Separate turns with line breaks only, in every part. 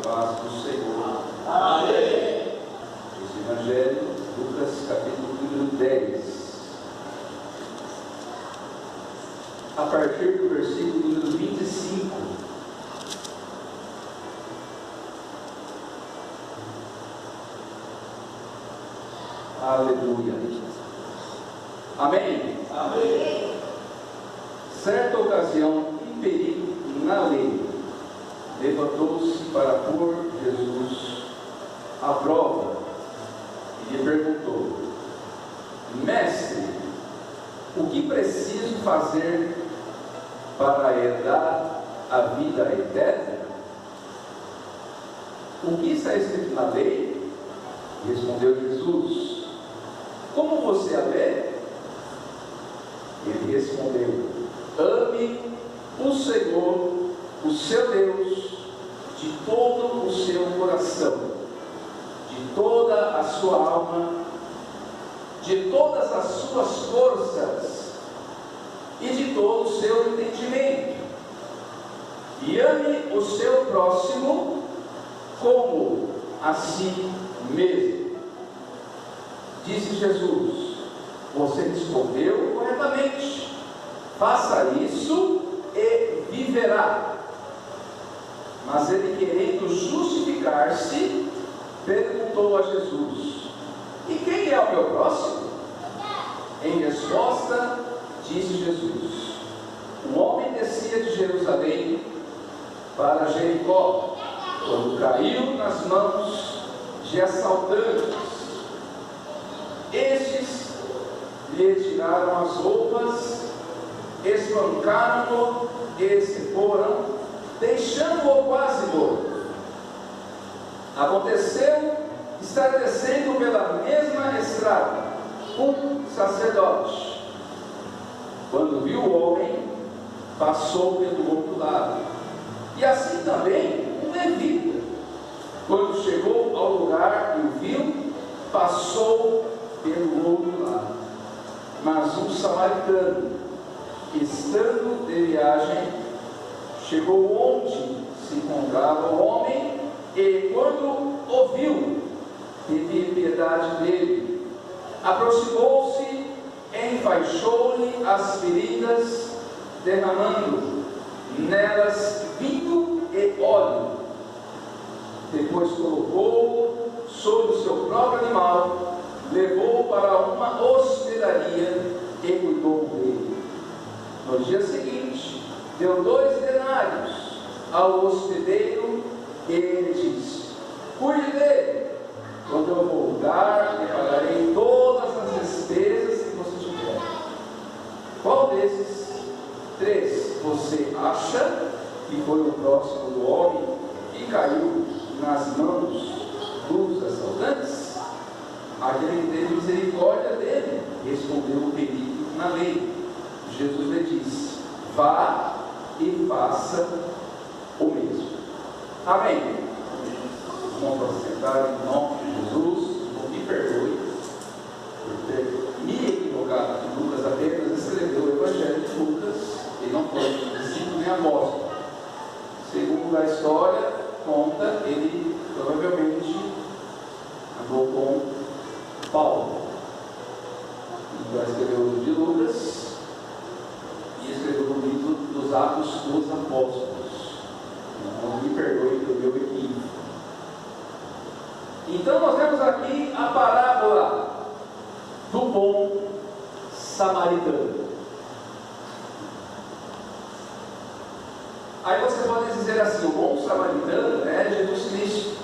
paz do Senhor.
Amém.
Esse Evangelho, Lucas capítulo número 10, a partir do versículo número 25. Aleluia. Amém?
Amém.
Certa ocasião, um perito na lei levantou-se para pôr Jesus à prova e lhe perguntou: Mestre, o que preciso fazer para herdar a vida eterna? O que está escrito na lei? Respondeu Jesus: Como você a lê? Ele respondeu: Ame o Senhor, o seu Deus, de todo o seu coração, de toda a sua alma, de todas as suas forças e de todo o seu entendimento. E ame o seu próximo como a si mesmo. Disse Jesus: Você respondeu corretamente. Faça isso e viverá. Mas ele, querendo justificar-se, perguntou a Jesus: E quem é o meu próximo? Em resposta, disse Jesus: Um homem descia de Jerusalém para Jericó, quando caiu nas mãos de assaltantes. Estes lhe tiraram as roupas, espancaram-no e se foram, deixando-o quase morto. Aconteceu estar descendo pela mesma estrada um sacerdote. Quando viu o homem, passou pelo outro lado. E assim também um levita. Quando chegou ao lugar e o viu, passou pelo outro lado. Mas um samaritano, estando de viagem, chegou onde se encontrava o homem e, quando o viu, teve piedade dele. Aproximou-se, enfaixou-lhe as feridas, derramando nelas vinho e óleo. Depois colocou-o sobre o seu próprio animal, levou-o para uma hospedaria e cuidou dele. No dia seguinte, deu 2 denários ao hospedeiro e ele disse: Cuide dele, quando eu voltar, lhe pagarei todas as despesas que você tiver. Qual desses 3 você acha que foi o próximo do homem que caiu nas mãos dos assaltantes? Aquele que teve misericórdia dele, respondeu o perito na lei. Jesus lhe disse: Vá e faça o mesmo. Amém. Vamos sentar em nome de Jesus. Me perdoe por ter me equivocado. Lucas apenas escreveu o Evangelho de Lucas e não foi discípulo nem apóstolo. Segundo a história conta, ele provavelmente andou com Paulo. Então escreveu o livro de Lucas e escreveu o livro dos Atos dos Apóstolos. Então me perdoe pelo meu equívoco. Então nós temos aqui a parábola do bom samaritano. Aí você pode dizer assim: o bom samaritano é Jesus Cristo.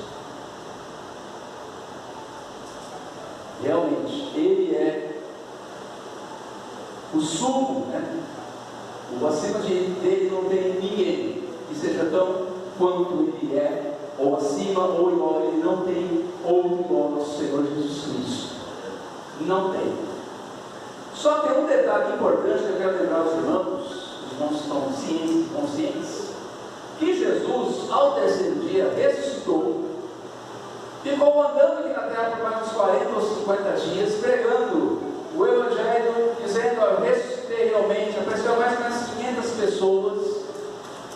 Realmente, ele é o sumo, né? O acima dele não tem ninguém que seja tão quanto ele é, ou acima ou igual. Ele não tem outro igual ao nosso Senhor Jesus Cristo. Não tem. Só tem um detalhe importante que eu quero lembrar aos irmãos estão conscientes, que Jesus, ao terceiro dia, ressuscitou, ficou andando aqui na terra por mais uns 40 ou 50 dias, pregando o Evangelho, dizendo: Eu ressuscitei realmente. Apareceu mais de umas 500 pessoas,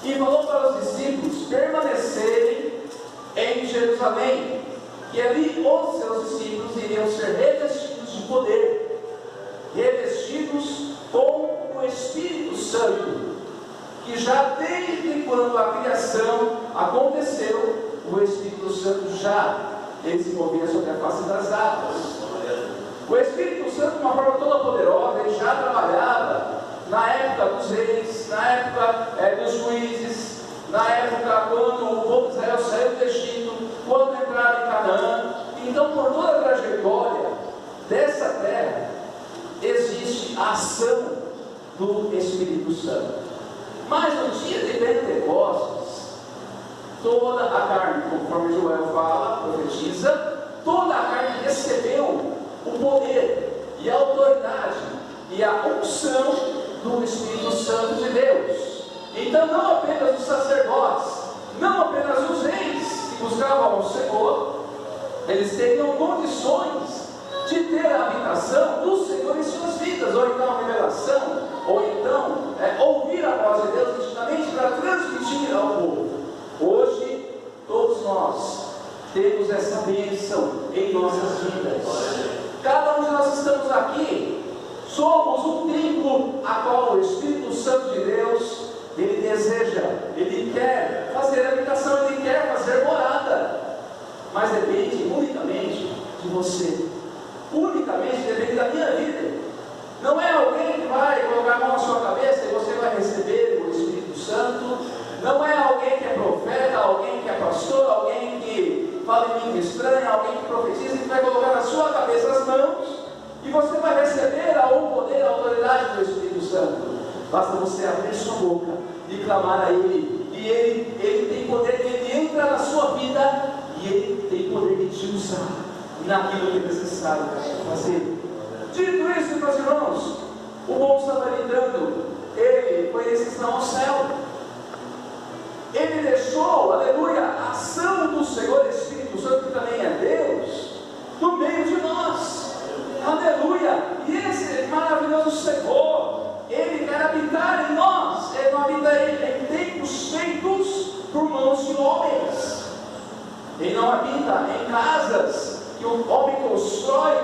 e falou para os discípulos permanecerem Jerusalém, que ali os seus discípulos iriam ser revestidos de poder, revestidos com o Espírito Santo, que já desde quando a criação aconteceu, o Espírito Santo já se movia sobre a face das águas. O Espírito Santo, de uma forma toda poderosa, ele já trabalhava na época dos reis, na época dos juízes, na época quando o povo de Israel saiu do Egito, quando entraram em Canaã. Então, por toda a trajetória dessa terra, existe a ação do Espírito Santo. Mas no dia de Pentecostes, toda a carne, conforme Joel fala, profetiza, toda a carne recebeu o poder e a autoridade e a unção do Espírito Santo de Deus. Então, não apenas os sacerdotes, não apenas os reis que buscavam o Senhor, eles teriam condições de ter a habitação do Senhor em suas vidas, ou então a revelação, ou então ouvir a voz de Deus nitidamente para transmitir ao povo. Hoje, todos nós temos essa bênção em nossas vidas. Cada um de nós estamos aqui, somos um templo a qual o Espírito Santo de Deus, ele deseja, ele quer fazer habitação, ele quer fazer morada, mas depende unicamente de você, unicamente depende da minha vida. Não é alguém que vai colocar a mão na sua cabeça e você vai receber o Espírito Santo. Não é alguém que é profeta, alguém que é pastor, alguém que fala em língua estranha, alguém que profetiza, que vai colocar na sua cabeça as mãos e você vai receber o poder, a autoridade do Espírito Santo. Basta você abrir sua boca e clamar a Ele, e Ele tem poder, Ele entra na sua vida e Ele tem poder de te usar naquilo que é necessário fazer. Dito isso, meus irmãos, o bom samaritano, ele foi em exceção ao céu. Ele deixou, aleluia, a ação do Senhor Espírito Santo, que também é Deus, no meio de nós. Aleluia! E esse maravilhoso Senhor, Ele quer habitar em nós. Ele não habita em templos feitos por mãos de homens. Ele não habita em casas que o homem constrói,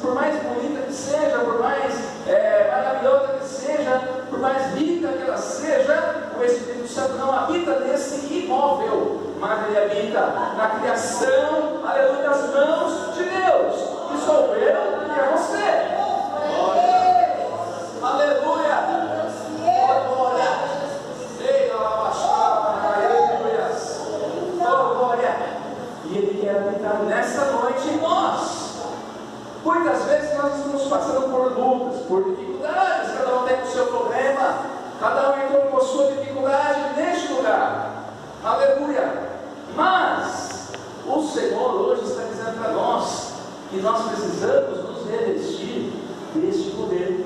por mais bonita que seja, por mais maravilhosa que seja, por mais rica que ela seja. O Espírito Santo não habita nesse imóvel, mas ele habita na criação, aleluia, das mãos de Deus, que sou eu e é você. Aleluia! Glória! Glória! E ele quer habitar nessa noite em nós. Muitas vezes nós estamos passando por lutas, por dificuldades, cada um tem o seu problema, cada um entrou com a sua dificuldade neste lugar. Aleluia! Mas o Senhor hoje está dizendo para nós que nós precisamos nos revestir deste poder,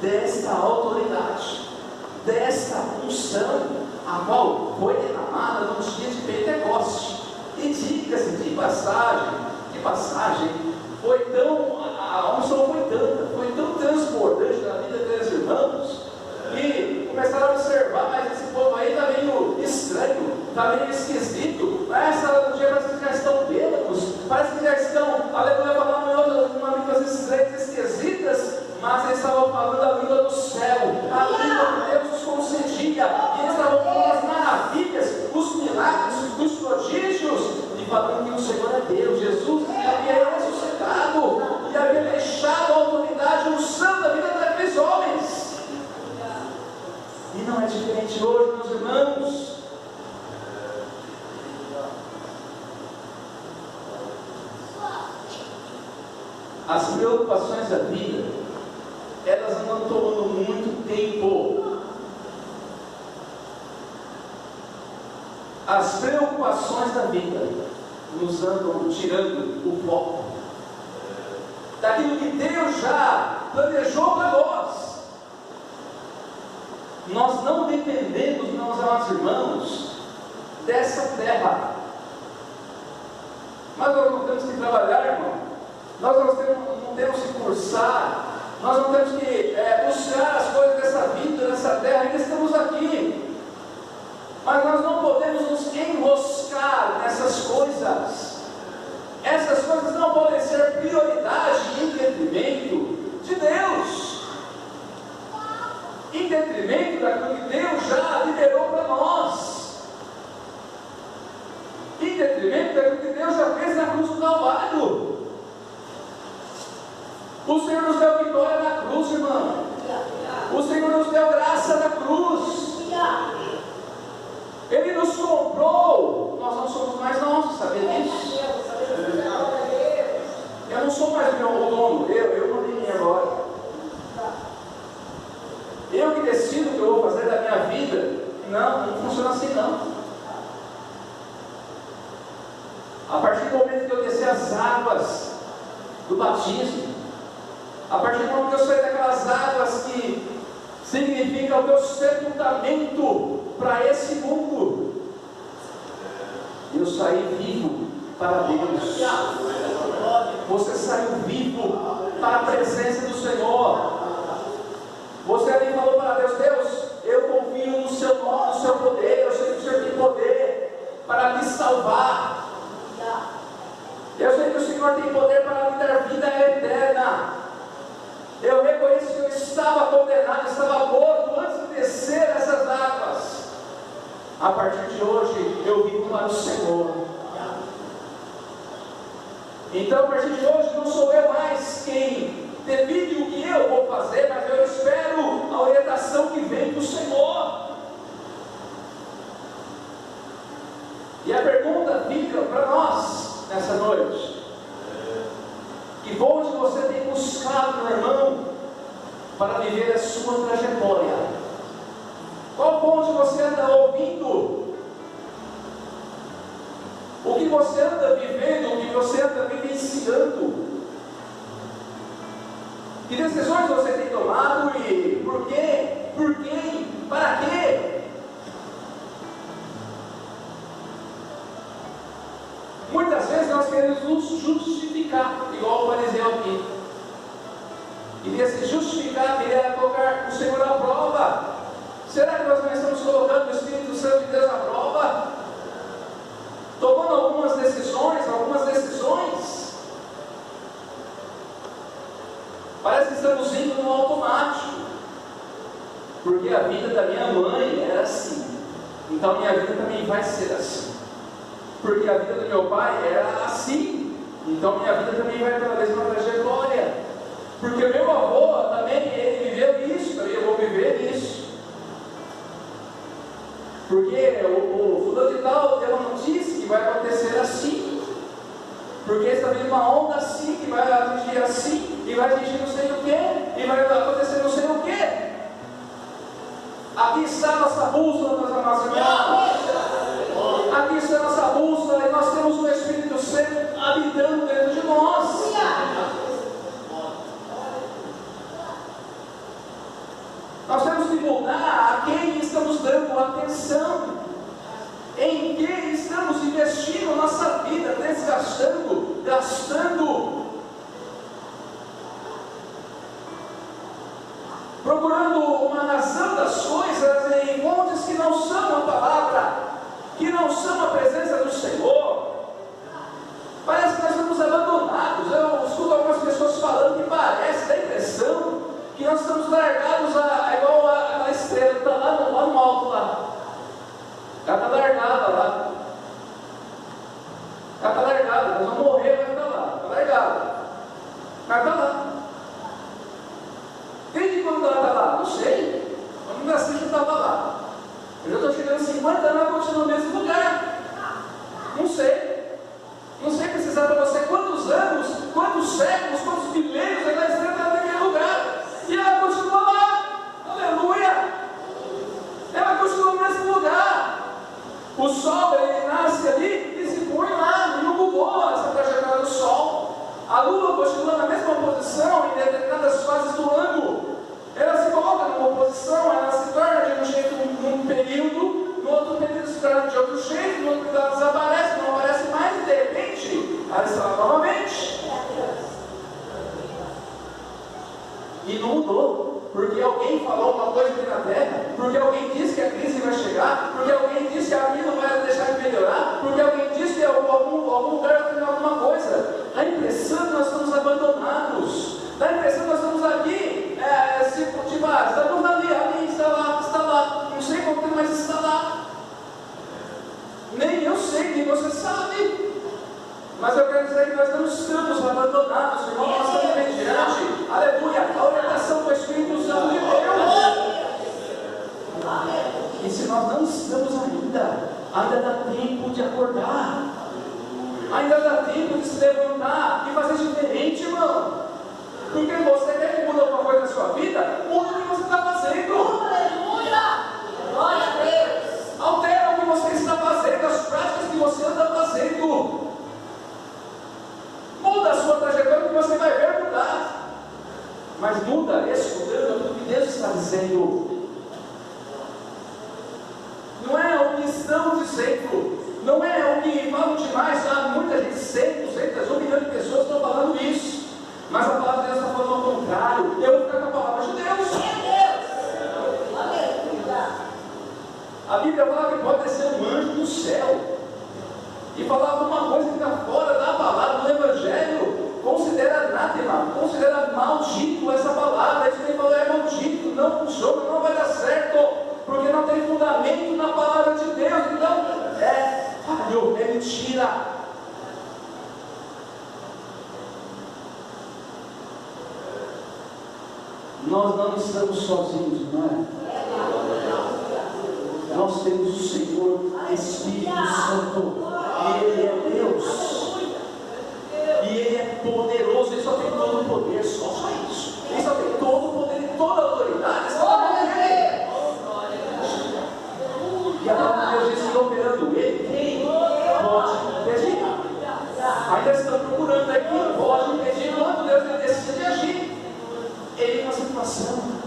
desta autoridade, desta unção, a qual foi derramada no dia de Pentecostes. E diga-se de passagem, foi tão, a unção foi tão transbordante na vida daqueles irmãos, que começaram a observar, mas esse povo aí está meio estranho, está meio esquisito. Essa hora do dia parece que já estão bêbados, parece que já estão, aleluia, falando em uma línguas estranhas, esquisitas, mas eles estavam falando a língua do céu, a língua que Deus nos concedia, e eles estavam falando as maravilhas, os milagres, os prodígios, e falando que o Senhor é Deus. Jesus havia ressuscitado e havia deixado a autoridade, o santo da vida daqueles homens. E não é diferente hoje, meus irmãos. As preocupações da vida, elas andam tomando muito tempo. As preocupações da vida nos andam tirando o foco daquilo que Deus já planejou para nós. Nós não dependemos, meus amados irmãos, dessa terra. Mas nós não temos que trabalhar, irmão. Nós não temos que cursar. Nós não temos que buscar as coisas dessa vida, dessa terra. Ainda estamos aqui. Mas nós não podemos nos enroscar nessas coisas. coisas não podem ser prioridade em detrimento de Deus, em detrimento daquilo que Deus já liberou para nós, em detrimento daquilo que Deus já fez na cruz do Calvário. O Senhor nos deu vitória na cruz, irmão. O Senhor nos deu graça na cruz. Ele nos comprou. Nós não somos mais nossos, sabia disso? Eu não sou mais meu dono. Eu mandei em mim agora. Eu que decido o que eu vou fazer da minha vida. Não funciona assim não. A partir do momento que eu descer as águas do batismo, a partir do momento que eu sair daquelas águas que significa o meu sepultamento para esse mundo, eu saí vivo para Deus. Você saiu vivo para a presença do Senhor. Você ali falou para Deus: Deus, eu confio no seu nome, no seu poder. Eu sei que o Senhor tem poder para me salvar. Eu sei que o Senhor tem poder para me dar vida eterna. Eu reconheço que eu estava condenado, estava morto antes de descer essas águas. A partir de hoje, eu vivo para o Senhor. Então, a partir de hoje, não sou eu mais quem define o que eu vou fazer, mas eu espero a orientação que vem do Senhor. E a pergunta fica para nós nessa noite: que ponte você tem buscado, meu irmão, para viver a sua trajetória? Qual ponte você anda ouvindo? O que você anda vivendo, o que você anda vivenciando? Que decisões você tem tomado e por quê? Por quem? Para quê? Muitas vezes nós queremos nos justificar, igual o fariseu aqui. Queria se justificar, queria colocar o Senhor à prova. Será que nós não estamos colocando o Espírito Santo de Deus à prova? Tomando algumas decisões. Parece que estamos indo no automático. Porque a vida da minha mãe era assim, então minha vida também vai ser assim. Porque a vida do meu pai era assim, então minha vida também vai pela mesma trajetória. Porque o meu avô também, ele viveu isso, também eu vou viver isso. Porque o fulano de tal deu uma notícia que vai acontecer assim. Porque está vindo uma onda assim, que vai atingir assim, e vai atingir não sei o que, e vai acontecer não sei o que. Aqui está a nossa bússola, meus amados irmãos. Aqui está a nossa bússola, e nós temos o Espírito Santo habitando dentro de nós. Nós temos que mudar a quem estamos dando atenção, em que estamos investindo nossa vida, desgastando, gastando, procurando uma razão das coisas em fontes que não são a palavra, que não são a presença do Senhor. Parece que nós estamos abandonados. Eu escuto algumas pessoas falando que parece, dá a impressão que nós estamos largados igual aquela estrela que está lá no alto lá. Ela está largada lá. Ela está largada, nós vamos morrer, vai ficar lá. Está largada. Mas está lá. Desde quando ela está lá? Não sei. Eu não nasci que estava lá. Eu já estou chegando a 50 anos e continuo no mesmo lugar. Não sei. Não sei precisar para você quantos anos, quantos séculos, quantos milênios aquela estrela está naquele lugar. E ela continua lá. Aleluia. Ela continua no mesmo lugar. O sol, ele nasce ali e se põe lá. E não mudou essa trajetória do sol. A lua continua na mesma posição em determinadas fases do ano. Ela se coloca numa posição, ela se torna de um jeito num período, no outro período se torna de outro jeito, no outro período ela desaparece, não aparece mais e de repente ela está lá novamente. E não mudou, porque alguém falou uma coisa aqui na terra, porque alguém disse que a crise vai chegar, porque alguém disse que a vida não vai deixar de melhorar, porque alguém disse que algum lugar vai ter alguma coisa. A impressão que nós estamos abandonados, dá a impressão que nós estamos aqui, estamos ali, está lá, não sei como, mas está lá. Nem eu sei, nem você sabe. Mas eu quero dizer que nós não estamos abandonados, irmão, nós estamos mediante, aleluia, a orientação do Espírito Santo de Deus. E se nós não estamos ainda dá tempo de acordar, ainda dá tempo de se levantar e fazer diferente, irmão. Porque você quer que mude alguma coisa na sua vida, muda o que você está fazendo.
Aleluia! Glória a Deus!
Altera o que você está fazendo, as práticas que você anda fazendo. Muda a sua trajetória que você vai ver mudar. Mas muda escutando o que Deus está dizendo. Não é o que estão dizendo, não é o que falam demais, muita gente, 100, 200, 1 milhão de pessoas estão falando isso, mas a palavra de Deus está falando ao contrário. Eu vou ficar com a palavra de Deus. A Bíblia fala que pode descer um anjo do céu e falar alguma coisa que está fora da palavra do Evangelho, considera anátema, considera maldito essa palavra. Isso que ele falou é maldito, não funciona, não vai dar certo, porque não tem fundamento na palavra de Deus. Então é falho, é mentira. Nós não estamos sozinhos, não é? Nós temos o Senhor Espírito Santo, e Ele é Deus, e Ele é poderoso, Ele só tem todo o poder, só isso. Ele só tem todo o poder e toda a autoridade, só Ele. E a palavra de Deus diz que operando Ele, quem pode impedir? Ainda estão procurando aqui, pode impedir quando Deus decide agir em uma situação.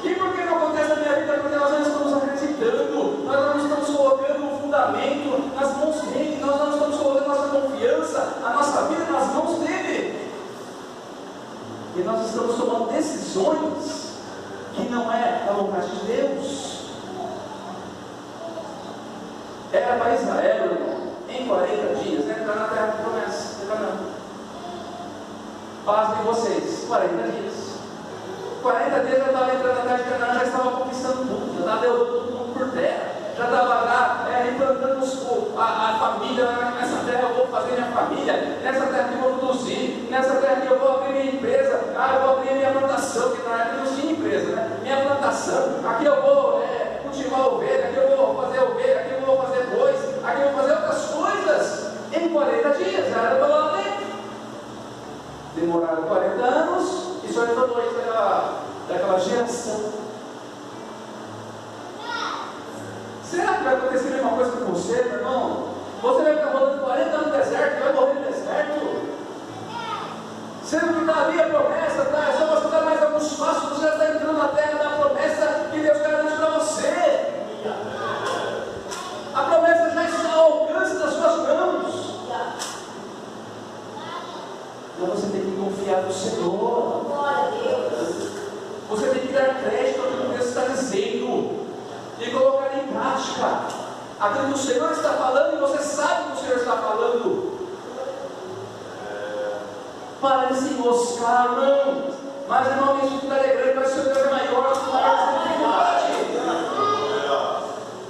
E por que não acontece na minha vida? Porque nós não estamos acreditando, nós não estamos colocando o fundamento nas mãos dele, nós não estamos colocando nossa confiança, a nossa vida nas mãos dele. E nós estamos tomando decisões que não é a vontade de Deus. Era para Israel, em 40 dias, entrar na terra de promessa, de Canaã. Pasmem vocês, 40 dias. 40 dias já estava entrando na terra de Canaã, já estava conquistando tudo, já estava levando todo mundo por terra, já estava lá implantando a família. Nessa terra eu vou fazer minha família, nessa terra que eu vou produzir, nessa terra que eu vou abrir minha empresa, eu vou abrir minha plantação, que na época não tinha empresa, né? Minha plantação, aqui eu vou cultivar ovelha, aqui eu vou fazer ovelha, aqui eu vou fazer bois, aqui eu vou fazer outras coisas. Em 40 dias, já era para lá dentro. Demoraram 40 anos. E só entrou dois daquela geração. Será que vai acontecer a mesma coisa com você, meu irmão? Você vai ficar rodando 40 anos no deserto, vai morrer no deserto. Sendo que está ali a promessa, tá? Só você dá mais alguns passos, você já está entrando na terra da promessa que Deus garante para você. A promessa já está ao alcance das suas mãos. Então você tem que confiar no Senhor. Você tem que dar crédito ao que Deus está dizendo e colocar em prática aquilo que o Senhor está falando, e você sabe que o Senhor está falando. Para de se enroscar, não. Mas irmão, a gente fica alegrando, mas o seu Deus é maior do que a dificuldade.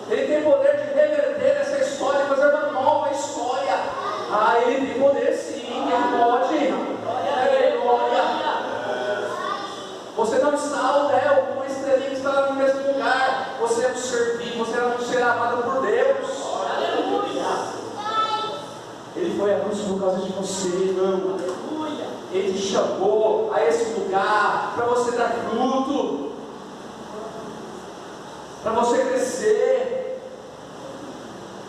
Ele tem poder de reverter essa história e fazer uma nova história. Ele tem poder sim, ele pode. Você não está ao léu com uma estrelinha que está lá no mesmo lugar. Você é um ser vivo, você é um ser amado por Deus. Ele foi à cruz por causa de você, irmão. Ele te chamou a esse lugar para você dar fruto, para você crescer,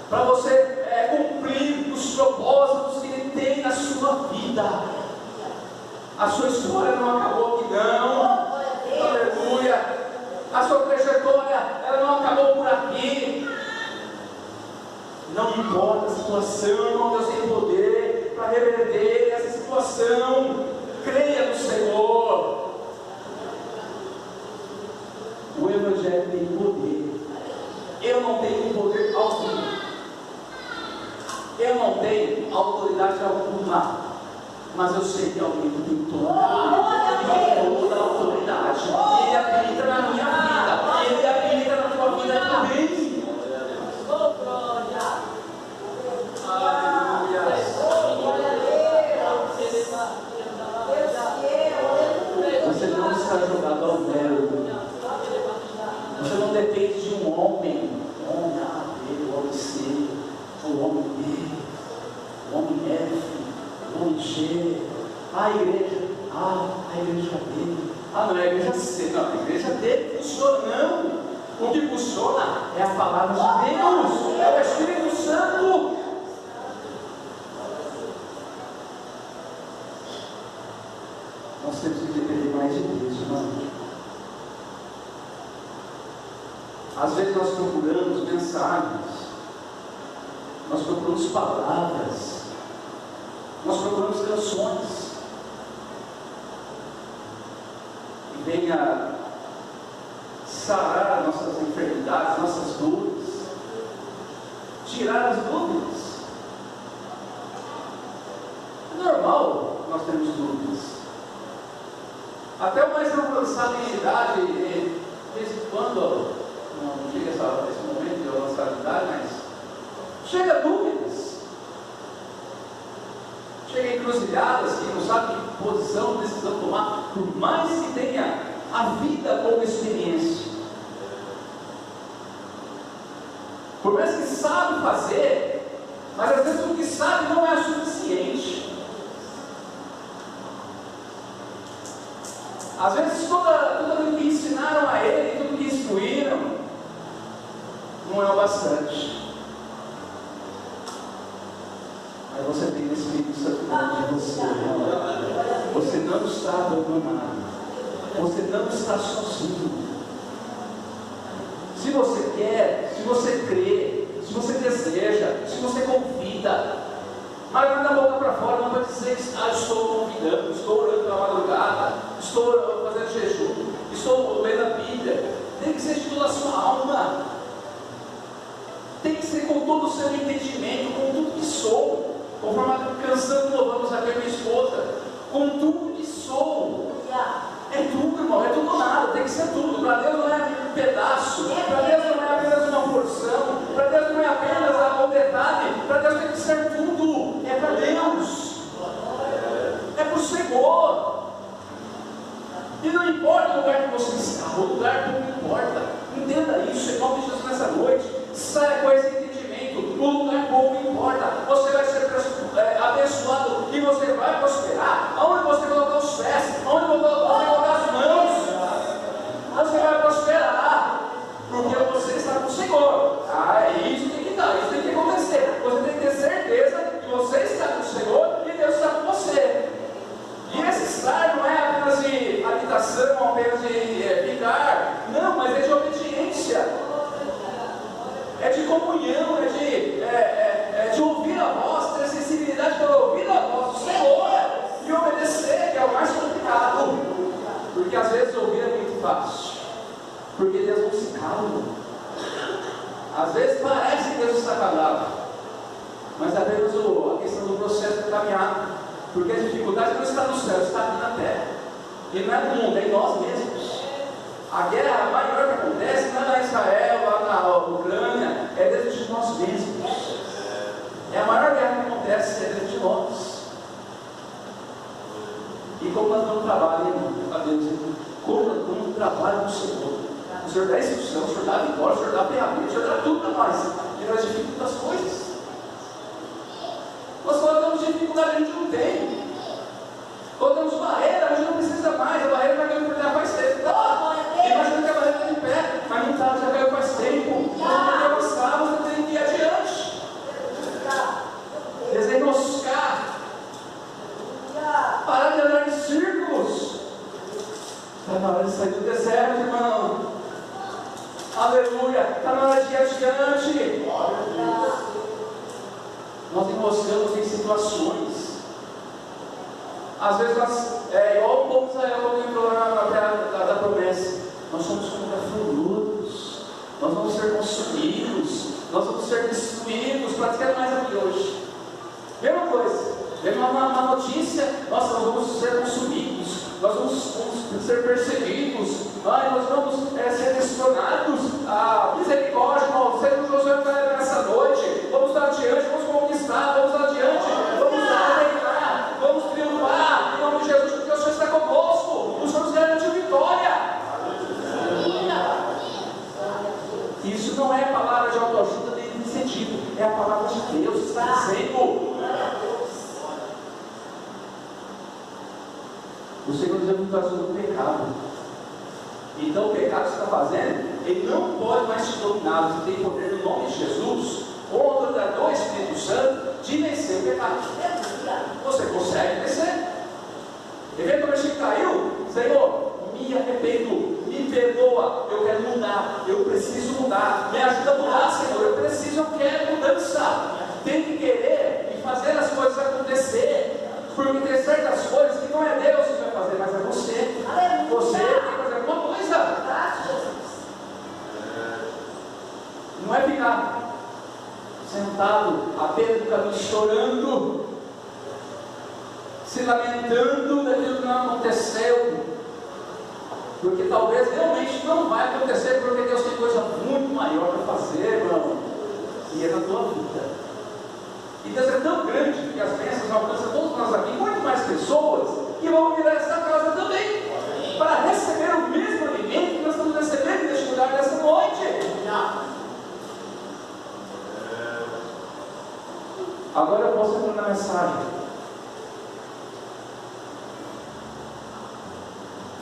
para você cumprir os propósitos que Ele tem na sua vida. A sua história não acabou aqui, não. Aleluia. A sua trajetória, ela não acabou por aqui. Não importa a situação, irmão, Deus tem poder para reverter essa situação. Creia no Senhor. O Evangelho tem poder. Eu não tenho poder algum. Eu não tenho autoridade alguma. Mas eu sei que alguém que tem toda a autoridade. Ele habita na minha vida. Ele habita na tua vida também. Aleluia. Você não está jogado ao mel. Você não depende de um homem. O homem A, B, o homem C, o homem B, o homem F, o homem G, a igreja A, a igreja B. Não é a igreja C, não, a igreja D funciona, não. O que funciona é a palavra de Deus, é o Espírito Santo. Nós temos que depender mais de Deus, irmão. Às vezes nós procuramos mensagens, nós procuramos palavras, nós procuramos canções que venha sarar nossas enfermidades, nossas dores, tirar as dúvidas. É normal nós termos dúvidas. Até o mais avançado em idade, de vez em quando, não chega esse momento de avançar em idade, mas chega dúvidas, chega encruzilhadas que não sabe que posição, decisão tomar, por mais que tenha a vida como experiência, por mais que sabe fazer, mas às vezes o que sabe não é suficiente. Às vezes tudo aquilo que ensinaram a ele, tudo que instruíram, não é o bastante. Mas você tem o Espírito Santo dentro de você. Você não está abandonado. Você não está sozinho. Se você quer, se você crê, se você deseja, se você convida, mas não da boca para fora, não vai dizer que estou convidando, estou orando na madrugada, estou fazendo jejum, estou lendo a Bíblia. Tem que ser de toda a sua alma. Tem que ser com todo o seu entendimento, com tudo que sou. Conforme a canção que louvamos aqui, minha esposa, com tudo que sou. É tudo, irmão, é tudo ou nada, tem que ser tudo. Para Deus não é um pedaço, para Deus não é apenas uma porção, para Deus não é apenas um detalhe, para Deus tem que ser tudo, é para Deus, é para o Senhor. E não importa o lugar que você está, o lugar que não importa, entenda isso, em nome de Jesus nessa noite, saia com esse entendimento, o lugar pouco importa, você vai ser abençoado e você vai prosperar, aonde você colocar os pés, aonde você colocar as mãos, você vai prosperar, porque você está com o Senhor. Isso tem que dar, isso tem que acontecer, você tem que ter certeza que você está com o Senhor e Deus está com você. E esse estar não é apenas de habitação, apenas de ficar, não, mas é de obediência, é de comunhão, é de ouvir a voz, ter sensibilidade para ouvir a voz do Senhor e obedecer, que é o mais complicado, porque às vezes ouvir é muito fácil, porque Deus não se cala. Às vezes parece que Deus está calado, mas é apenas a questão do processo de caminhar. Porque a dificuldade não está no céu, está aqui na terra. E não é no mundo, é em nós mesmos. A guerra maior que acontece não é na Israel, lá na Ucrânia, é dentro de nós mesmos. É a maior guerra que acontece, é dentro de nós. E como nós não trabalhamos, a Deus, como nós não trabalhamos com o Senhor. O Senhor dá instrução, o Senhor dá vitória, o Senhor dá ferramenta, o Senhor dá tudo para nós. E nós dificultamos as coisas. Nós colocamos dificuldade, a gente não tem. Colocamos barreira, a gente não precisa mais. A barreira já caiu por terra faz tempo. Imagina que a barreira está em pé, mas não está, já caiu faz tempo. Você tem que avançar, você tem que ir adiante. Desenroscar. Parar de andar em círculos. Está na hora de sair do deserto, irmão. Aleluia. Está na hora de ir adiante. Nós enroscamos em situações. Às vezes nós, igual o povo de Israel quando entrou na terra da promessa, nós somos como gafanhotos, nós vamos ser consumidos, nós vamos ser destruídos, praticamente mais aqui hoje. Mesma coisa, Vem uma notícia, nossa, nós vamos ser consumidos, nós vamos ser perseguidos, nós vamos ser destronados. Misericórdia, irmão, seja o Josué nessa noite, vamos dar adiante, vamos conquistar, vamos dar adiante, vamos reinar, vamos triunfar, em nome de Jesus, porque o Senhor está conosco, o Senhor nos garante vitória. Isso não é palavra de autoajuda nem de incentivo, é a palavra de Deus, está dizendo. O Senhor Deus nos traz sobre o pecado. Então o pecado que você está fazendo, ele não pode mais te dominar. Você tem poder no nome de Jesus, ou a autoridade do Espírito Santo, de vencer o pecado. Você consegue vencer. Eventualmente você caiu, Senhor, me arrependo, me perdoa, eu quero mudar, eu preciso mudar, me ajuda a mudar, Senhor, eu quero mudança. Tem que querer e fazer as coisas acontecer. Porque tem certas coisas que não é Deus que vai fazer, mas é você. Você tem que fazer alguma coisa. Não é ficar sentado à beira do caminho, chorando, se lamentando daquilo que não aconteceu. Porque talvez realmente não vai acontecer, porque Deus tem coisa muito maior para fazer, irmão. E é na tua vida. E Deus é tão grande que as bênçãos alcançam todos nós aqui, muito mais pessoas, que vão vir a essa casa também, para receber o mesmo alimento que nós estamos recebendo neste lugar nessa noite. Agora eu posso entrar na mensagem.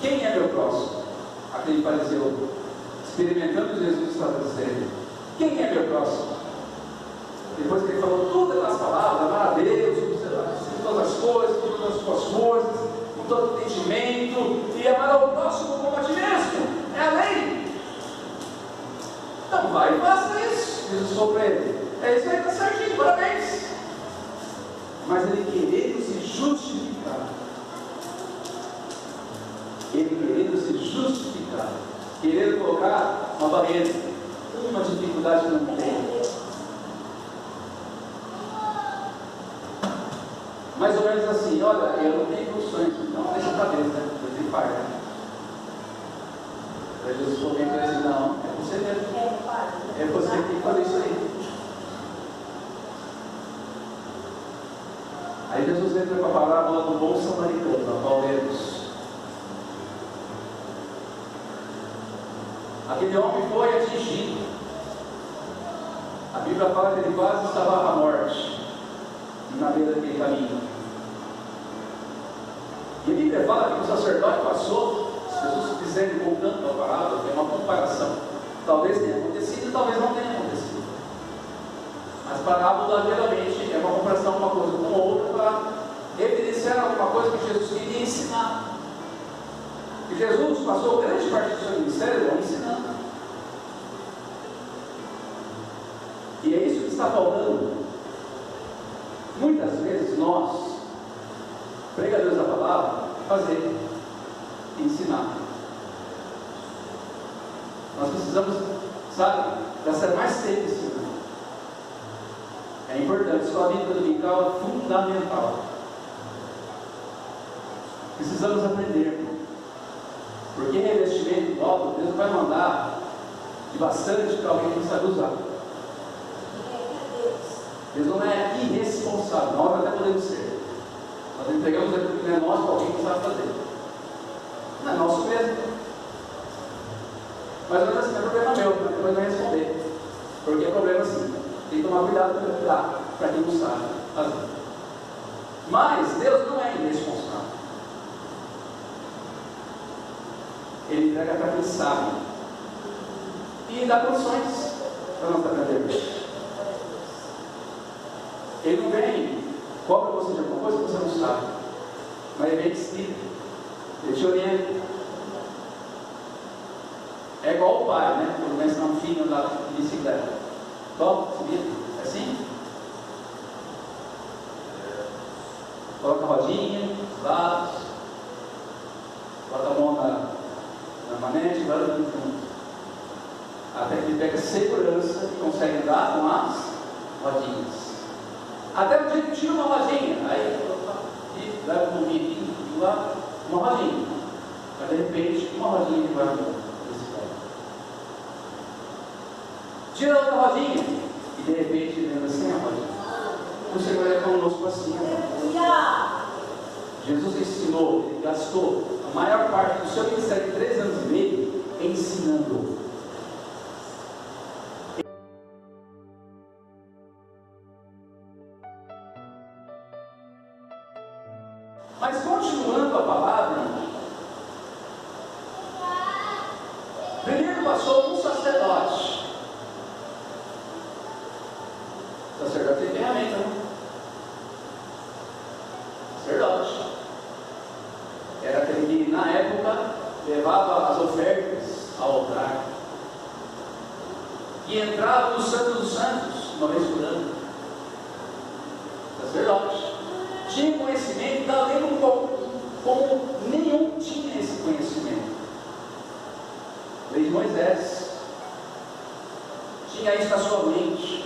Quem é meu próximo? Aquele fariseu, experimentando Jesus, está dizendo: quem é meu próximo? Depois que ele falou todas as palavras, amar a Deus, todas as coisas, todas as suas forças, com todo entendimento, e amar ao próximo como a ti mesmo, é a lei. Então vai e faça isso. Jesus falou para ele: é isso aí, está certinho, parabéns. Mas ele querendo se justificar, querendo colocar uma barreira, uma dificuldade que não tem. Mais ou menos assim: olha, eu não tenho condições, então deixa para Deus, né? Eu tenho pai, né? Aí Jesus falou bem para ele: não, é você mesmo. É você que tem que fazer isso aí. Aí Jesus entra com a parábola do bom samaritano, a qual lemos. Aquele homem foi atingido. A Bíblia fala que ele quase estava à morte, na beira daquele caminho. E a Bíblia fala que o sacerdote passou, Jesus dizendo, contando a parábola, é uma comparação. Talvez tenha acontecido, talvez não tenha acontecido. Mas parábola geralmente é uma comparação uma coisa com outra para evidenciar alguma coisa que Jesus queria ensinar. E Jesus passou grande parte do seu ministério ensinando. E é isso que está faltando. Muitas vezes nós, pregadores da palavra, fazer, ensinar. Nós precisamos, sabe, gastar mais tempo ensinando. É importante, sua vida dominical é fundamental. Precisamos aprender. Porque revestimento novo, Deus vai mandar de bastante para alguém que não sabe usar. Deus não é irresponsável, nós até podemos ser. Nós entregamos aquilo que não é nosso para alguém que não sabe fazer. Não é nosso mesmo. Mas não é assim, não é problema meu, depois vai responder. Porque é problema assim, tem que tomar cuidado para quem não sabe fazer. Mas Deus não é irresponsável. Ele entrega para quem sabe e dá condições para nós aprender. Ele não vem, cobra você de alguma coisa que você não sabe, mas ele vem te explica, ele te orienta. É igual o pai, né? Quando vai ensinar um filho a andar de bicicleta. Toma, subir, é assim? Coloca a rodinha, os lados, bota a mão na manete, vai andando junto. Até que ele pega segurança e consegue andar com as rodinhas. Até o dia que tira uma rodinha, aí e leva um pouquinho lá, uma rodinha. Mas de repente, uma rodinha que vai nesse pé. Tira outra rodinha e de repente ele anda sem a rodinha. O Senhor é conosco assim. Jesus ensinou, ele gastou a maior parte do seu ministério de 3 anos e meio ensinando. Mas continuando a palavra, primeiro passou um sacerdote. O sacerdote tem ferramenta, né? Sacerdote. Era aquele que na época levava as ofertas ao altar. Que entrava no Santo dos Santos uma vez por ano. Sacerdote. Tinha conhecimento, talvez como nenhum tinha esse conhecimento. Lei de Moisés. Tinha isso na sua mente.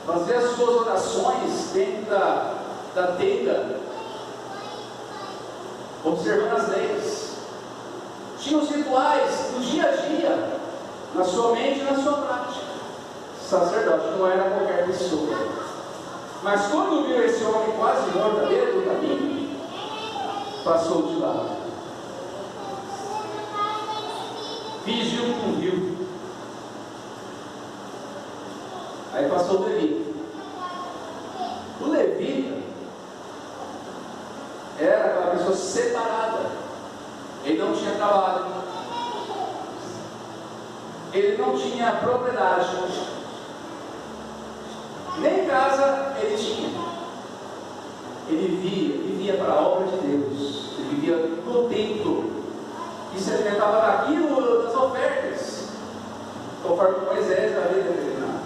Fazer as suas orações dentro da tenda, observando as leis. Tinha os rituais do dia a dia, na sua mente e na sua prática. Sacerdote não era qualquer pessoa. Mas quando viu esse homem quase morto à beira do caminho, passou de lado. Fingiu que não viu. Aí passou o levita. O levita era aquela pessoa separada. Ele não tinha trabalho. Ele não tinha propriedade. Nem casa ele tinha. Ele vivia para a obra de Deus. Ele vivia no templo. E se alimentava daquilo, das ofertas, conforme Moisés havia determinado.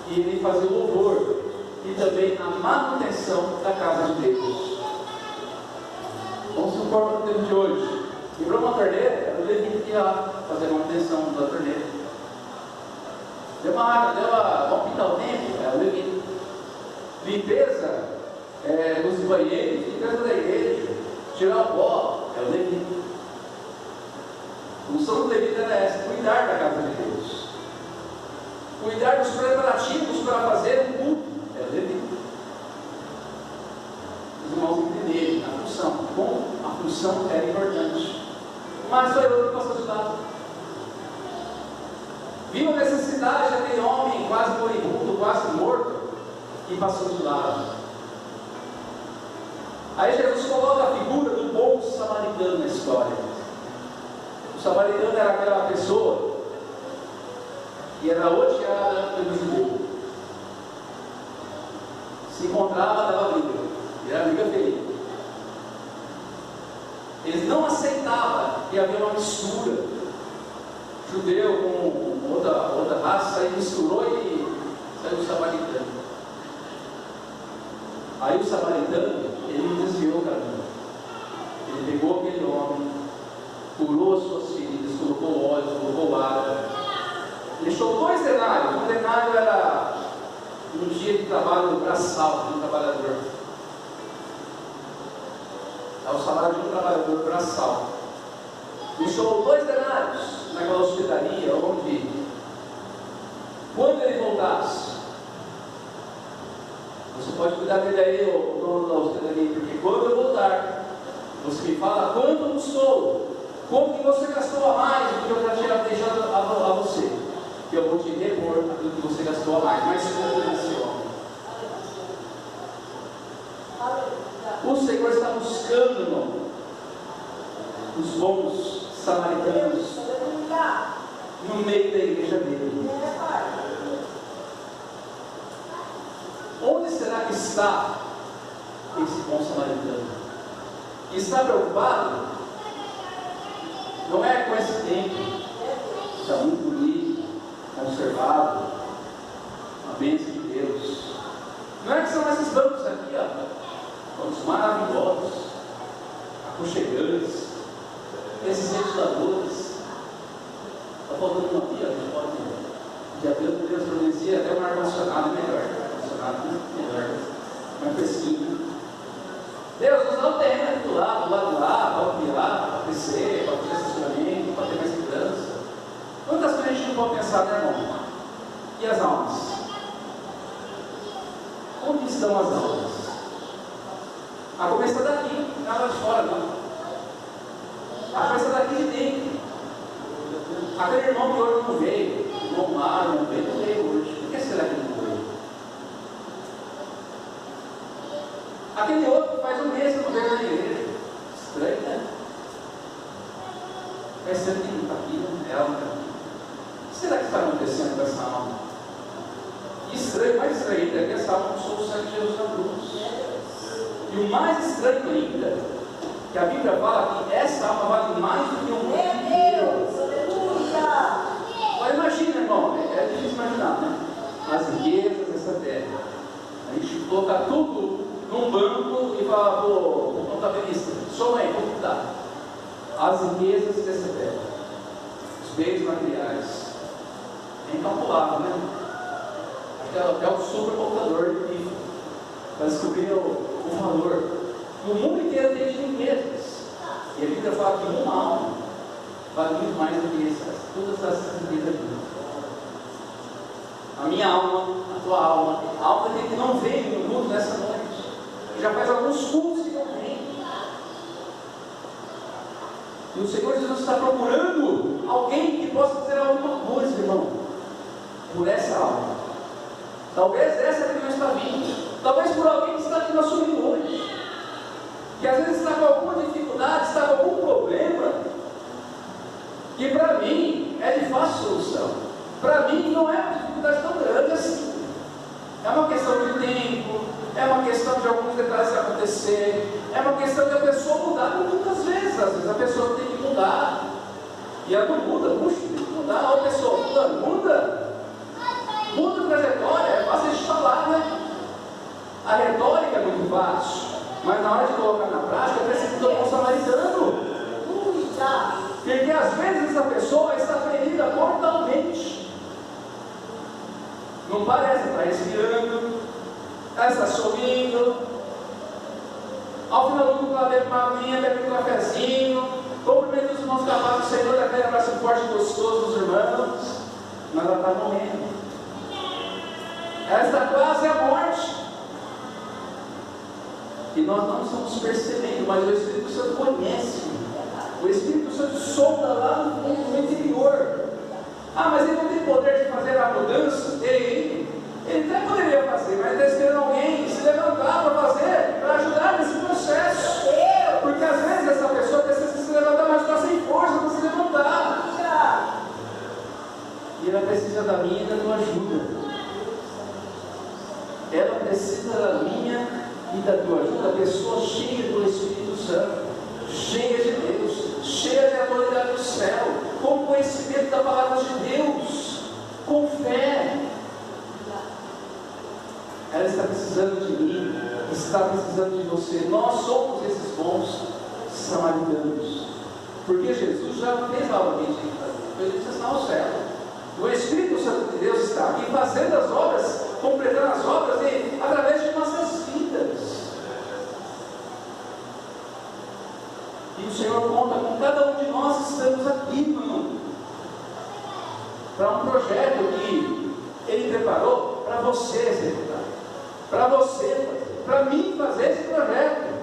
E ele fazia o louvor e também a manutenção da casa de Deus. Vamos supor no tempo de hoje. Quebrou uma torneira, era o levita que ia lá fazer a manutenção da torneira. Deu uma água, vamos pintar o templo, é o levita. Limpeza nos banheiros, limpeza da igreja, tirar o pó, é o levita. A função do levita era essa: cuidar da casa de Deus, cuidar dos preparativos para fazer o culto, é o levita. Os irmãos entenderem a função, como a função era importante. Mas foi outro que passou de lado. Viu a necessidade daquele homem quase moribundo, quase morto, e passou de lado. Aí Jesus coloca a figura do bom samaritano na história. O samaritano era aquela pessoa que era odiada pelo judeu. Se encontrava, dava briga. Era briga feia. Eles não aceitavam que havia uma mistura. Judeu com outra raça, aí misturou e saiu o samaritano. Aí o samaritano, ele desviou o caminho. Ele pegou aquele homem, curou as suas feridas, colocou óleo, colocou água, deixou 2 denários. Um denário era um dia de trabalho braçal de um trabalhador. É o salário de um trabalhador braçal. Deixou 2 denários naquela hospedaria, onde, quando ele voltasse, você pode cuidar dele aí, o dono da hospedaria, porque quando eu voltar, você me fala quanto custou, como que você gastou a mais do que eu já tinha deixado a você, que eu vou te repor aquilo que você gastou a mais. Mas como esse homem? O Senhor está buscando, irmão, os bons samaritanos no meio da igreja dele. Onde será que está esse bom samaritano? Que está preocupado? Não é com esse templo, está muito bonito, conservado, a bênção de Deus. Não é que são esses bancos aqui, ó, bancos maravilhosos, aconchegantes, esses ventiladores. Está faltando uma aqui, a gente pode, já Deus providencia até um ar-condicionado melhor. Melhor, mais preciso. lá, do lado lá, para ampliar, para crescer, para ter estacionamento, para ter mais segurança. Quantas coisas a gente não pode pensar, né, irmão? E as almas? Onde estão as almas? A começar daqui, não é lá de fora, não. A começar daqui de dentro. Aquele irmão que hoje não veio, irmão Mário, não veio hoje. Por que será que não veio? Aquele outro que faz um mês que não veio na igreja. Estranho, né? Faz tempo que não está aqui, não é, não está aqui. O que será que está acontecendo com essa alma? Estranho, mais estranho ainda, é que essa alma não sou o sangue de Jesus na cruz. E o mais estranho ainda, que a Bíblia fala que essa alma vale mais do que um mundo inteiro. Agora imagina, irmão, é difícil imaginar, né? As riquezas dessa terra. A gente colocar tudo num banco e falar, pô, contabilista, soma aí, quanto dá? As riquezas dessa terra, os bens materiais, é incalculável, né? Até o supercomputador de PIF, para descobrir o valor. O mundo inteiro tem de riquezas, e a Bíblia fala que uma alma vale muito mais do que todas essas riquezas aqui. A minha alma, a tua alma, a alma que não veio no mundo nessa noite, já faz alguns cultos que não vem. E o Senhor Jesus está procurando alguém que possa dizer alguma coisa, irmão, por essa alma. Talvez essa que não está vindo, talvez por alguém que está aqui na sua vida hoje, que às vezes está com alguma dificuldade, está com algum problema, que para mim é de fácil solução. Para mim não é uma dificuldade tão grande assim. É uma questão de tempo, é uma questão de alguns detalhes acontecer, é uma questão de a pessoa mudar. Muitas vezes, às vezes a pessoa tem que mudar, e ela não muda, puxa, tem que mudar, a pessoa muda a trajetória, é fácil de falar, né? A retórica é muito fácil, mas na hora de colocar na prática, precisa tomar um samaritano. Porque às vezes essa pessoa está ferida mortalmente. Não parece, está respirando, está sorrindo. Ao final do culto, ela bebe uma aguinha, bebe um cafezinho, cumprimenta os irmãos capazes do Senhor, daquele abraço forte e gostoso dos irmãos, mas ela está morrendo. Ela está quase à morte. E nós não estamos percebendo, mas o Espírito Santo conhece. O Espírito Santo solta lá no interior. Ah, mas ele não tem poder de fazer a mudança? Ele até poderia fazer, mas ele está esperando alguém se levantar para fazer, para ajudar nesse processo. Porque às vezes essa pessoa precisa se levantar, mas está sem força para se levantar. E ela precisa da minha e da tua ajuda. Ela precisa da minha e da tua ajuda. Pessoa cheia do Espírito Santo, cheia de Deus, cheia de autoridade do céu, com conhecimento da palavra de Deus, com fé. Ela está precisando de mim, está precisando de você. Nós somos esses bons samaritanos, porque Jesus já fez a obra que tinha que fazer. Ele está no céu. O Espírito Santo de Deus está aqui fazendo as obras, completando as obras através de nossas vidas. E o Senhor conta com cada um de nós que estamos aqui, irmão, para um projeto que Ele preparou para você executar, para você fazer, para mim fazer esse projeto.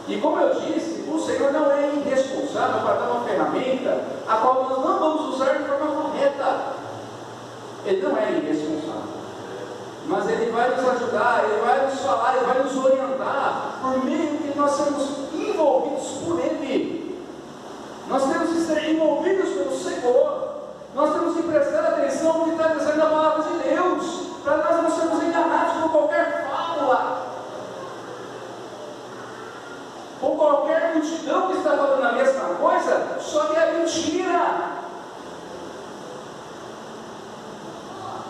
E como eu disse, o Senhor não é irresponsável para dar uma ferramenta a qual nós não vamos usar de forma correta. Ele não é irresponsável, mas Ele vai nos ajudar, Ele vai nos falar, Ele vai nos orientar por meio que nós sermos envolvidos por Ele. Nós temos que ser envolvidos pelo Senhor. Nós temos que prestar atenção no que está dizendo a palavra de Deus, para nós não sermos enganados por qualquer fábula, por qualquer multidão que está falando a mesma coisa, só que é mentira.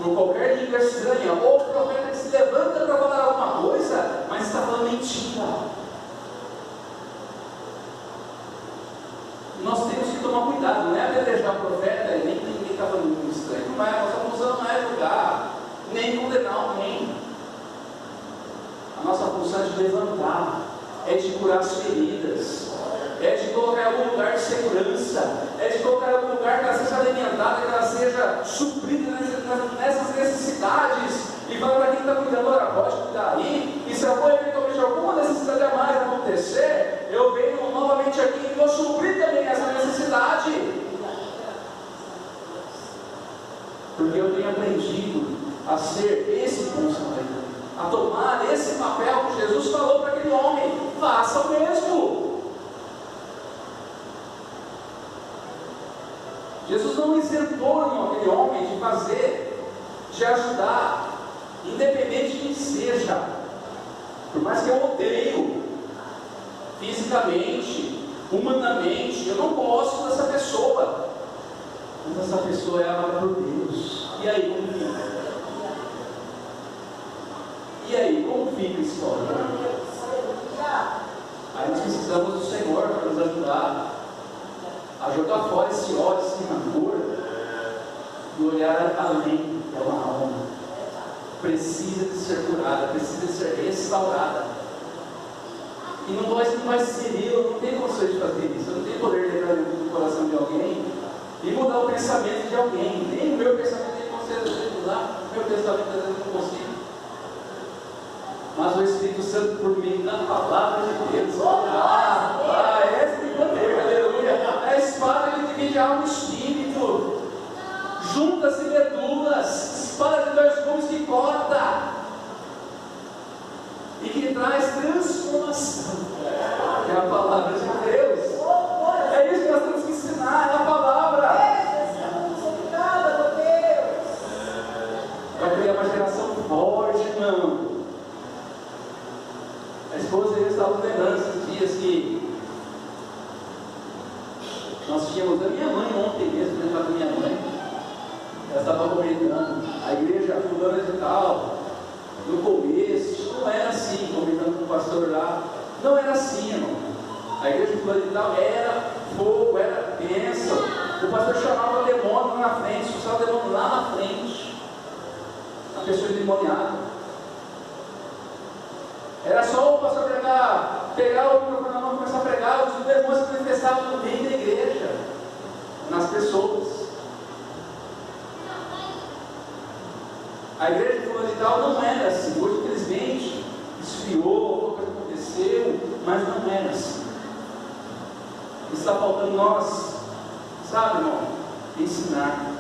Por qualquer língua estranha, ou profeta que se levanta para falar alguma coisa, mas está falando mentira. Nós temos que tomar cuidado, não é apedrejar o profeta, nem ninguém está falando muito estranho. Não é, nós estamos usando, não é lugar, nem condenar alguém. A nossa função é de levantar, é é de curar as feridas, é de colocar em algum lugar de segurança, é de colocar em algum lugar que ela seja alimentada, que ela seja suprida nessas necessidades. E fala para quem está cuidando, olha, pode cuidar aí, e se eventualmente alguma necessidade a mais acontecer, eu venho novamente aqui e vou suprir também essa necessidade. Porque eu tenho aprendido a ser esse bom samaritano, a tomar esse papel que Jesus falou para aquele homem: faça o mesmo. Jesus não isentou aquele homem de fazer, de ajudar, independente de quem seja. Por mais que eu odeio fisicamente, humanamente, eu não gosto dessa pessoa, mas essa pessoa é amada por Deus. E aí, como fica? E aí, como fica a história? Aí nós precisamos do Senhor para nos ajudar a jogar fora esse ódio, esse rancor, e olhar além. É uma alma, precisa de ser curada, precisa de ser restaurada. E não vai ser eu, não tenho condições de fazer isso. Eu não tenho poder de entrar dentro do coração de alguém e mudar o pensamento de alguém. Nem o meu pensamento tem condições de mudar, o meu pensamento às vezes eu não consigo. Mas o Espírito Santo, por meio da palavra de Deus, essa tem poder, aleluia. É a espada que divide alma e espírito, juntas e medulas, espada de dois gumes que corta e que traz transformação. É a palavra de Deus. É isso que nós temos que ensinar, é a palavra. Vai criar uma geração forte, irmão. A esposa e eu estávamos lembrando esses dias que nós tínhamos a minha mãe ontem mesmo, né, com a minha mãe. Ela estava comentando, a igreja fulana de tal, no começo, não era assim, comentando com o pastor lá, não era assim, irmão. A igreja fulana de tal era fogo, era bênção. O pastor chamava o demônio lá na frente, expulsava o demônio lá na frente, a pessoa endemoniada. Era só o pastor pegar o microfone na mão e começar a pregar, os demônios se manifestavam no meio da igreja, nas pessoas. A igreja fundamental não era assim. Hoje, infelizmente, esfriou, alguma coisa aconteceu, mas não era assim. Está faltando nós, sabe, irmão, ensinar.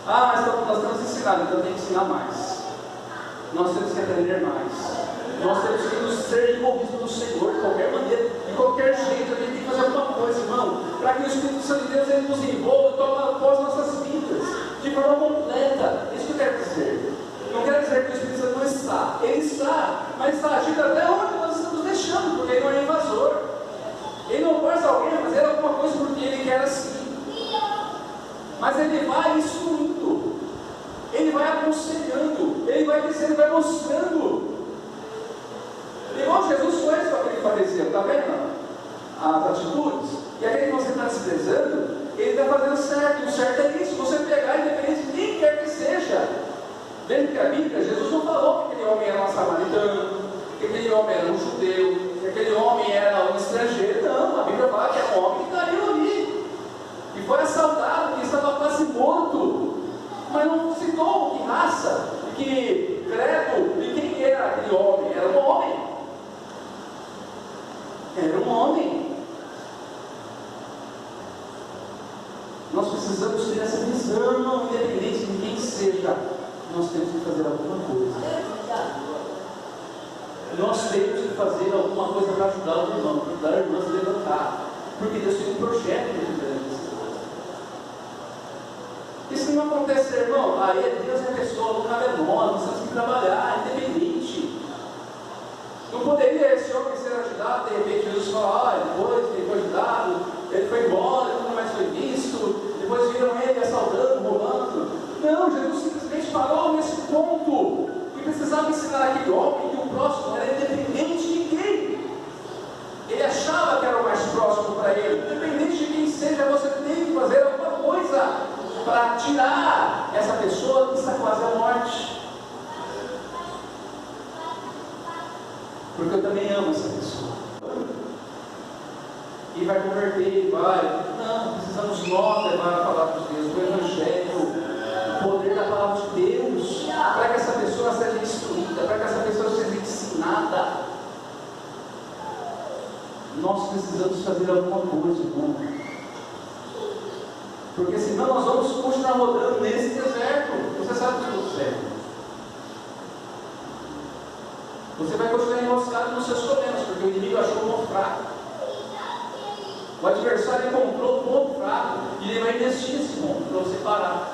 Nós estamos ensinando, então tem que ensinar mais. Nós temos que aprender mais. Nós temos que nos ser envolvidos no Senhor de qualquer maneira, de qualquer jeito. A gente tem que fazer alguma coisa, irmão, para que o Espírito Santo de Deus ele nos envolva e tome após nossas vidas de forma completa. Isso que eu quero dizer. Não quero dizer que o Espírito Santo não está. Ele está, mas está agindo até onde nós estamos deixando, porque ele não é invasor. Ele não força alguém a fazer alguma coisa porque ele quer assim. Mas ele vai instruindo, ele vai aconselhando, ele vai dizendo, vai mostrando. Igual Jesus foi com aquele fariseu, está vendo as atitudes? E aquele que você está desprezando, ele está fazendo certo. O certo é isso, você pegar independente de quem quer que seja. Veja que a Bíblia, Jesus não falou que aquele homem era um samaritano, que aquele homem era um judeu, que aquele homem era um estrangeiro. Não, a Bíblia fala que é um homem que caiu ali e foi assaltado, que estava quase morto, mas não citou que raça, que credo, e quem era aquele homem. Era um homem. Era um homem. Nós precisamos ter essa visão, independente de quem seja. Nós temos que fazer alguma coisa. Nós temos que fazer alguma coisa para ajudar o irmão, para ajudar a irmã a se levantar. Porque Deus tem um projeto dentro deles. E se não acontecer, irmão, aí Deus é a pessoa, não cabe a nós temos que trabalhar, independente. Não poderia esse homem ser ajudado, de repente Jesus fala, depois que ele foi ajudado, ele foi embora, nunca mais foi visto, depois viram ele assaltando, roubando. Não, Jesus simplesmente falou nesse ponto, que precisava ensinar aquele homem que o próximo era independente de quem. Ele achava que era o mais próximo para ele. Independente de quem seja, você tem que fazer alguma coisa para tirar essa pessoa que está quase à morte. Porque eu também também amo essa pessoa. E vai converter, vai. Não, precisamos nós levar a palavra de Deus, o Evangelho, o poder da palavra de Deus, para que essa pessoa seja instruída, para que essa pessoa seja ensinada. Nós precisamos fazer alguma coisa, irmão. Porque senão nós vamos continuar rodando nesse deserto. Você sabe o que eu sei. Você vai continuar enroscado nos seus problemas, porque o inimigo achou um ponto fraco. O adversário encontrou um ponto fraco e ele vai investir nesse ponto para você parar.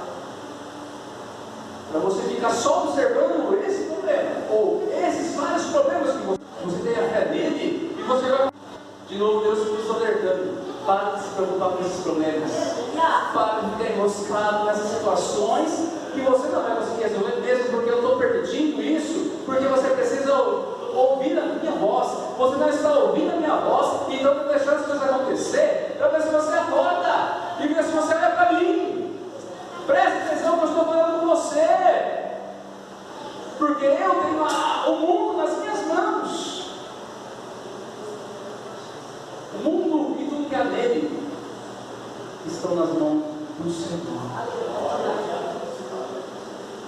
Para você ficar só observando esse problema, ou esses vários problemas que você tem a fé nele, e você vai. De novo, Deus está alertando. Para de se preocupar com esses problemas. Para de ficar enroscado nessas situações que você não vai conseguir resolver, mesmo porque eu estou permitindo isso, porque você precisa ouvir a minha voz. Você não está ouvindo a minha voz, então estou deixando as coisas acontecer para ver se você acorda e ver se você olha para mim. Preste atenção que eu estou falando com você, porque eu tenho o mundo nas minhas mãos. O mundo e tudo que há nele estão nas mãos do Senhor.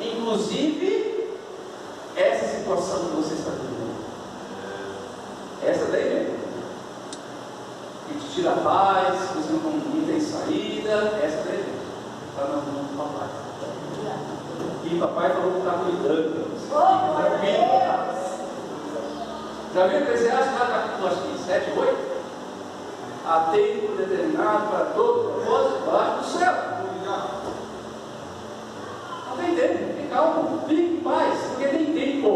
Inclusive, essa situação que você está vivendo. Essa daí mesmo. Que te tira a paz, que você não tem saída. Essa daí mesmo. Está nas mãos do papai. E papai falou que está cuidando. Tranquilo. Já viu o Eclesiastes lá, capítulo acho que 7, 8? Há tempo determinado para todo propósito debaixo do céu. Não tem tempo, fique calmo, fique em paz, porque tem tempo.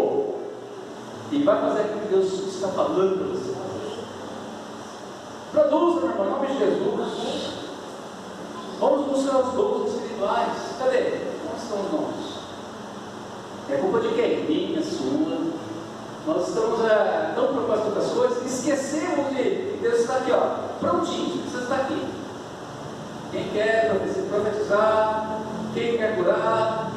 E vai fazer aquilo que Deus está falando para você. Produza, meu irmão, em nome de Jesus. Vamos buscar os dons espirituais. Cadê? Onde estão os dons? É culpa de quem? Minha, sua. Nós estamos tão preocupados com outras coisas, esquecemos de Deus está aqui, ó, prontinho, precisa estar aqui. Quem quer profetizar, quem quer curar,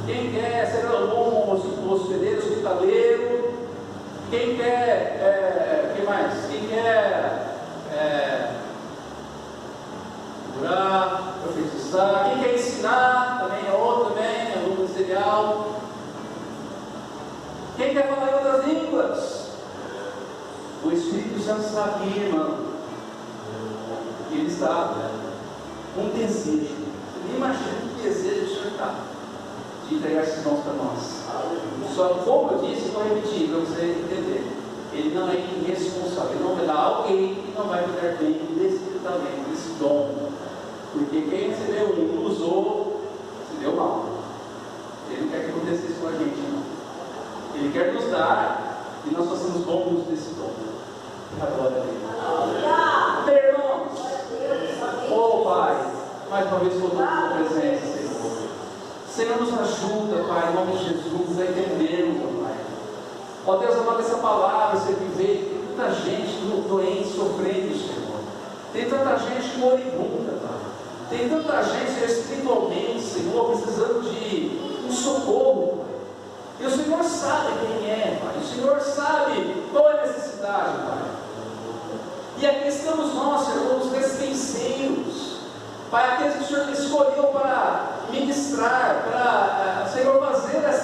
quem quer ser um hospedeiro, hospitaleiro, quem quer, quem mais? Quem quer curar, profetizar, quem quer ensinar, também é outro, também, aluno ministerial. Quem quer falar em outras línguas? O Espírito Santo está aqui, irmão. Ele está com desejo. Você imagina o desejo do Senhor está de entregar esses dons para nós. Só como eu disse, vou repetir para você entender. Ele não é irresponsável. Ele não vai dar alguém que não vai cuidar bem desse talento, desse dom. Porque quem recebeu um, usou, se deu mal. Ele não quer que aconteça isso com a gente, não. Ele quer nos dar e nós façamos bom uso desse dom. Agora, irmãos, oh Pai, mais uma vez voltamos à tua presença, Senhor. Senhor, nos ajuda, Pai, em nome de Jesus, a entendermos, oh Pai. Ó Deus, amado, essa palavra, você viver, tem tanta gente doente, sofrendo, Senhor. Tem tanta gente moribunda, Pai. Tem tanta gente espiritualmente, Senhor, precisando de um socorro, Pai. E o Senhor sabe quem é, Pai. O Senhor sabe qual é a necessidade, Pai. E aqui estamos nós, Senhor, os despenseiros. Pai, aqueles que o Senhor escolheu para ministrar, para, Senhor, fazer essa